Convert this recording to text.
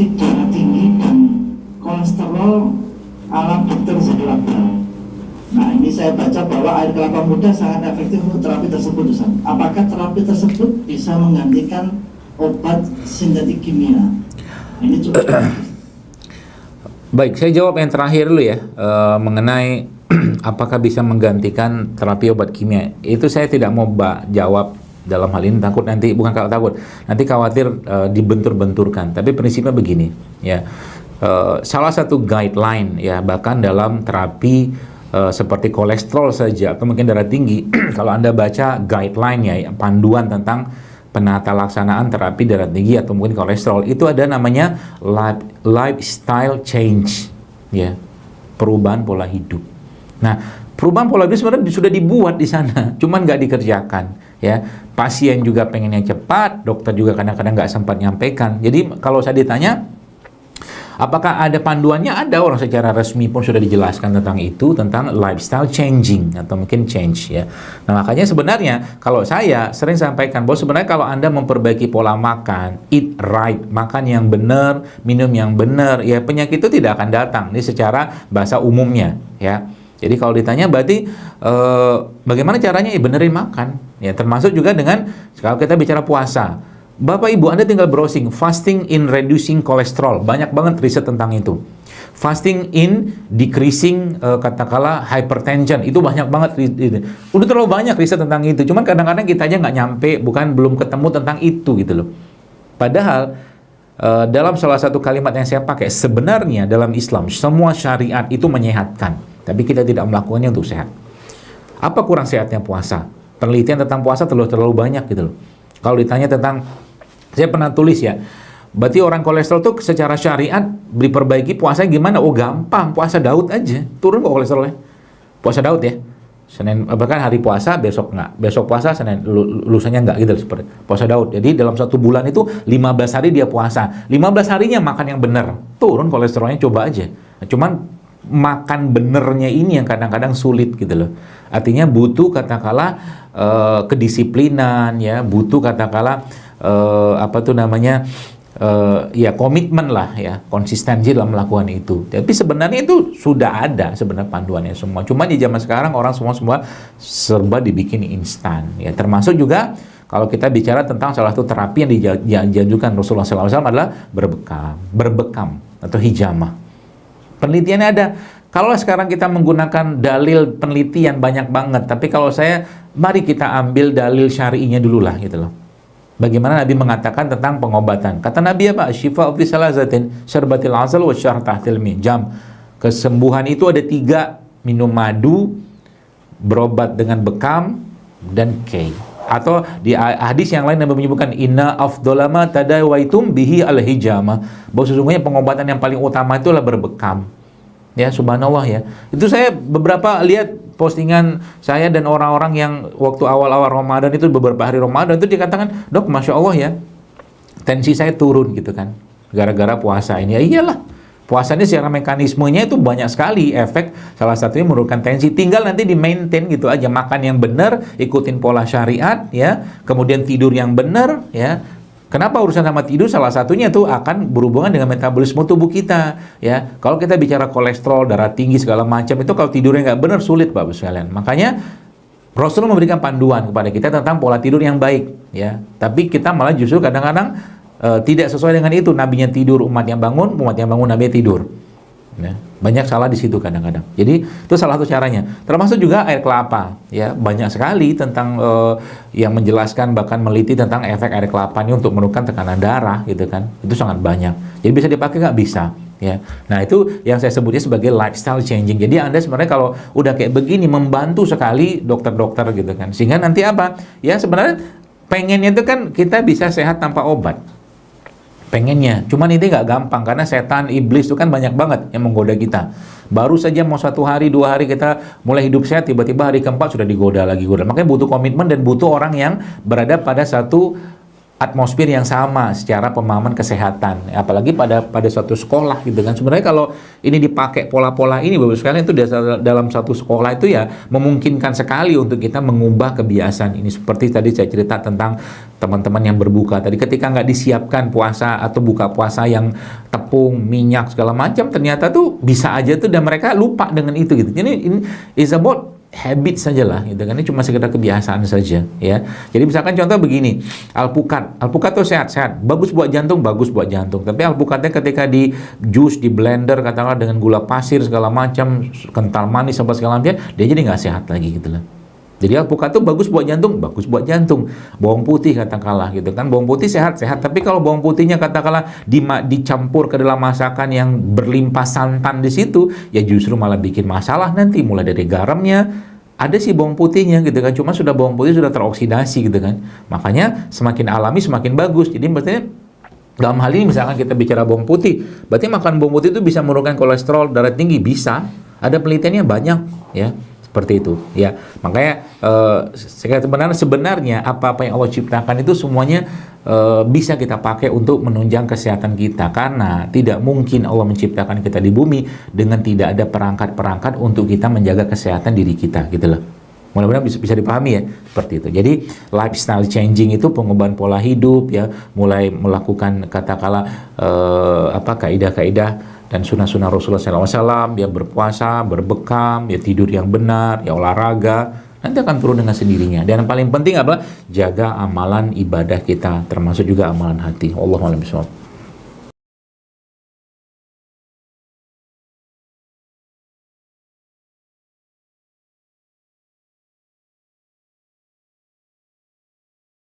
hipertensi, darah tinggi, dan kolesterol ala dokter Zailabrah. Nah, ini saya baca bahwa air kelapa muda sangat efektif untuk terapi tersebut, Ustaz. Apakah terapi tersebut bisa menggantikan obat sintetik kimia? Ini cukup. Baik, saya jawab yang terakhir dulu ya, mengenai apakah bisa menggantikan terapi obat kimia. Itu saya tidak mau jawab dalam hal ini, takut nanti, bukan kalau takut, nanti khawatir dibentur-benturkan. Tapi prinsipnya begini, ya. Salah satu guideline ya, bahkan dalam terapi seperti kolesterol saja atau mungkin darah tinggi, kalau Anda baca guideline ya, panduan tentang penata laksanaan terapi darah tinggi atau mungkin kolesterol, itu ada namanya lifestyle change ya, perubahan pola hidup. Nah, perubahan pola hidup sebenarnya sudah dibuat di sana, cuman nggak dikerjakan ya. Pasien juga pengennya cepat, dokter juga kadang-kadang nggak sempat nyampaikan. Jadi kalau saya ditanya apakah ada panduannya? Ada, orang secara resmi pun sudah dijelaskan tentang itu, tentang lifestyle changing atau mungkin change ya. Nah, makanya sebenarnya kalau saya sering sampaikan bahwa sebenarnya kalau Anda memperbaiki pola makan, eat right, makan yang benar, minum yang benar, ya penyakit itu tidak akan datang. Ini secara bahasa umumnya ya. Jadi kalau ditanya berarti bagaimana caranya? Ya benerin makan ya, termasuk juga dengan kalau kita bicara puasa. Bapak Ibu, Anda tinggal browsing fasting in reducing cholesterol. Banyak banget riset tentang itu. Fasting in decreasing katakanlah hypertension. Itu banyak banget. Udah terlalu banyak riset tentang itu. Cuman kadang-kadang kita aja nggak nyampe, belum ketemu tentang itu gitu loh. Padahal dalam salah satu kalimat yang saya pakai, sebenarnya dalam Islam semua syariat itu menyehatkan, tapi kita tidak melakukannya untuk sehat. Apa kurang sehatnya puasa? Penelitian tentang puasa terlalu banyak gitu loh. Kalau ditanya tentang, saya pernah tulis ya, berarti orang kolesterol tuh secara syariat diperbaiki puasanya gimana? Oh gampang, puasa Daud aja, turun kok kolesterolnya. Puasa Daud ya, Senin, bahkan hari puasa, besok nggak, besok puasa, Senin, lusanya nggak gitu, seperti puasa Daud. Jadi dalam satu bulan itu 15 hari dia puasa, 15 harinya makan yang benar, turun kolesterolnya, coba aja. Nah, cuman makan benernya ini yang kadang-kadang sulit gitu loh. Artinya butuh katakanlah kedisiplinan ya, butuh katakanlah ya komitmen lah ya, konsistensi dalam melakukan itu. Tapi sebenarnya itu sudah ada sebenarnya panduannya semua. Cuma di zaman sekarang orang semua serba dibikin instan ya. Termasuk juga kalau kita bicara tentang salah satu terapi yang dianjurkan Rasulullah SAW adalah berbekam atau hijamah. Penelitiannya ada. Kalau sekarang kita menggunakan dalil penelitian banyak banget, tapi kalau saya, mari kita ambil dalil syar'inya dulu lah gitu loh. Bagaimana Nabi mengatakan tentang pengobatan? Kata Nabi apa? Syifa'u fi salasatin, syarbatil asal wa syarh tahtil jam. Kesembuhan itu ada 3, minum madu, berobat dengan bekam, dan kay. Atau di hadis yang lain Nabi menyebutkan inna afdolama tadawaitum bihi al-hijamah, bahwa sesungguhnya pengobatan yang paling utama itu adalah berbekam. Ya, subhanallah ya. Itu saya beberapa lihat postingan saya dan orang-orang yang waktu awal-awal Ramadan itu, beberapa hari Ramadan itu dikatakan, "Dok, Masya Allah ya, tensi saya turun gitu kan, gara-gara puasa ini." Ya iyalah, puasa ini secara mekanismenya itu banyak sekali efek, salah satunya menurunkan tensi. Tinggal nanti di-maintain gitu aja, makan yang benar, ikutin pola syariat ya, kemudian tidur yang benar ya. Kenapa urusan sama tidur? Salah satunya itu akan berhubungan dengan metabolisme tubuh kita ya. Kalau kita bicara kolesterol, darah tinggi segala macam, itu kalau tidurnya nggak benar sulit Bapak sekalian. Makanya Rasulullah memberikan panduan kepada kita tentang pola tidur yang baik ya. Tapi kita malah justru kadang-kadang tidak sesuai dengan itu. Nabinya tidur, umat yang bangun nabinya tidur. Ya, banyak salah di situ kadang-kadang. Jadi itu salah satu caranya. Termasuk juga air kelapa. Ya, banyak sekali tentang yang menjelaskan, bahkan meliti tentang efek air kelapa ini untuk menurunkan tekanan darah, gitu kan. Itu sangat banyak. Jadi bisa dipakai nggak? Bisa. Ya, nah itu yang saya sebutnya sebagai lifestyle changing. Jadi Anda sebenarnya kalau udah kayak begini membantu sekali dokter-dokter gitu kan. Sehingga nanti apa? Ya sebenarnya pengennya itu kan kita bisa sehat tanpa obat. Pengennya, cuman ini nggak gampang karena setan, iblis itu kan banyak banget yang menggoda kita. Baru saja mau 1 hari, 2 hari kita mulai hidup sehat, tiba-tiba hari keempat sudah digoda lagi. Makanya butuh komitmen dan butuh orang yang berada pada satu atmosfer yang sama secara pemahaman kesehatan, apalagi pada suatu sekolah gitu kan. Sebenarnya kalau ini dipakai pola-pola ini bagus sekali, itu dalam satu sekolah itu ya memungkinkan sekali untuk kita mengubah kebiasaan ini. Seperti tadi saya cerita tentang teman-teman yang berbuka tadi, ketika nggak disiapkan puasa atau buka puasa yang tepung, minyak segala macam, ternyata tuh bisa aja tuh dan mereka lupa dengan itu gitu. Jadi ini is about habit saja lah gitu kan, ini cuma sekedar kebiasaan saja ya. Jadi misalkan contoh begini, alpukat tuh sehat, bagus buat jantung, tapi alpukatnya ketika di jus, di blender katakanlah dengan gula pasir segala macam, kental manis sampai segala macam, dia jadi nggak sehat lagi gitu lah. Jadi alpukat tuh bagus buat jantung. Bawang putih katakanlah gitu kan, bawang putih sehat, tapi kalau bawang putihnya katakanlah dicampur ke dalam masakan yang berlimpah santan di situ, ya justru malah bikin masalah nanti, mulai dari garamnya, ada sih bawang putihnya gitu kan, cuma bawang putih sudah teroksidasi gitu kan. Makanya semakin alami semakin bagus. Jadi berarti dalam hal ini misalkan kita bicara bawang putih, berarti makan bawang putih itu bisa menurunkan kolesterol, darah tinggi, bisa. Ada penelitiannya banyak ya. Seperti itu ya. Makanya sebenarnya apa-apa yang Allah ciptakan itu semuanya bisa kita pakai untuk menunjang kesehatan kita, karena tidak mungkin Allah menciptakan kita di bumi dengan tidak ada perangkat-perangkat untuk kita menjaga kesehatan diri kita gitu loh. Mudah-mudahan bisa dipahami ya, seperti itu. Jadi lifestyle changing itu pengubahan pola hidup ya, mulai melakukan katakanlah kaidah-kaidah dan sunnah-sunnah Rasulullah SAW, ya berpuasa, berbekam, ya tidur yang benar, ya olahraga, nanti akan turun dengan sendirinya. Dan yang paling penting adalah jaga amalan ibadah kita, termasuk juga amalan hati. Allahumma'lam bishawab.